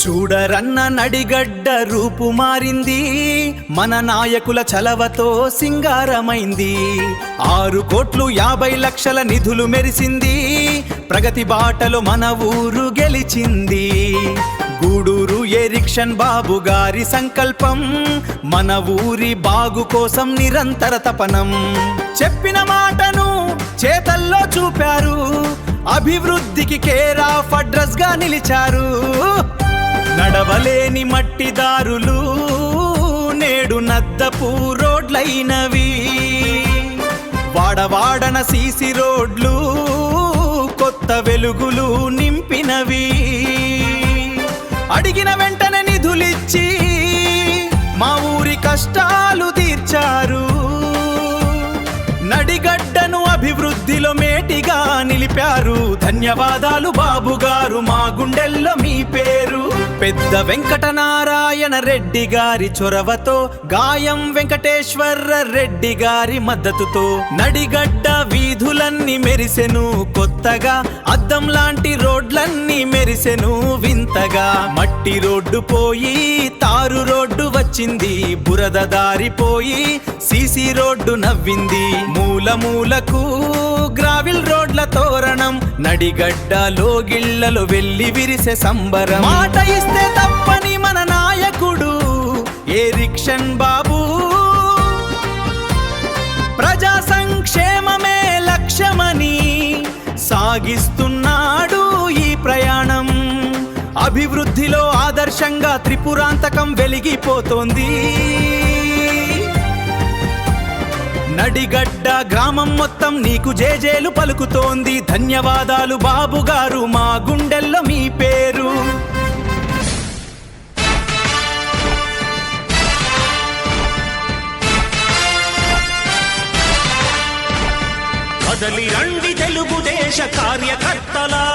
చూడరన్న నడిగడ్డ రూపు మారింది, మన నాయకుల చలవతో సింగారమైంది. 6,50,00,000 నిధులు మెరిసింది, ప్రగతి బాటలో మన ఊరు గెలిచింది. గూడూరు ఎరిక్షన్ బాబు గారి సంకల్పం, మన ఊరి బాగు కోసం నిరంతర తపనం. చెప్పిన మాటను చేతల్లో చూపారు, అభివృద్ధికి కేర్ ఆఫ్ అడ్రస్ గా నిలిచారు. నడవలేని మట్టి దారులు నేడు నద్దపు రోడ్లైనవి, వాడవాడన సీసీ రోడ్లు కొత్త వెలుగులు నింపినవి. అడిగిన వెంటనే నిధులిచ్చి మా ఊరి కష్టాలు తీర్చారు. నడిగడ్డను అభివృద్ధిలో మేటిగా నిలిపారు. ధన్యవాదాలు బాబు గారు, మా గుండెల్లో మీ పేరు. పెద్ద వెంకటనారాయణ రెడ్డి గారి చొరవతో, గాయం వెంకటేశ్వర రెడ్డి గారి మద్దతుతో నడిగడ్డ వీధులన్నీ మెరిసెను కొత్తగా, అద్దం లాంటి రోడ్లన్నీ మెరిసెను వింతగా. మట్టి రోడ్డు పోయి తారు రోడ్డు వచ్చింది, బురద దారిపోయి సీసీ రోడ్డు నవ్వింది. మూల మూలకు గ్రావిల్ రోడ్ల తోరణం, నడిగడ్డలో గిళ్లలో వెళ్ళి విరిసే సంబరం. మాట ఇస్తే తప్పని మన నాయకుడు ఎరిక్షన్ బాబు, ప్రజా సంక్షేమమే లక్ష్యమని సాగిస్తున్నాడు ఈ ప్రయాణం. అభివృద్ధిలో ఆదర్శంగా త్రిపురాంతకం వెలిగిపోతోంది. నడిగడ్డ గ్రామం మొత్తం నీకు జేజేలు పలుకుతోంది. ధన్యవాదాలు బాబు గారు, మా గుండెల్లో మీ పేరు. కదలి రండి తెలుగుదేశ కార్యకర్తలా,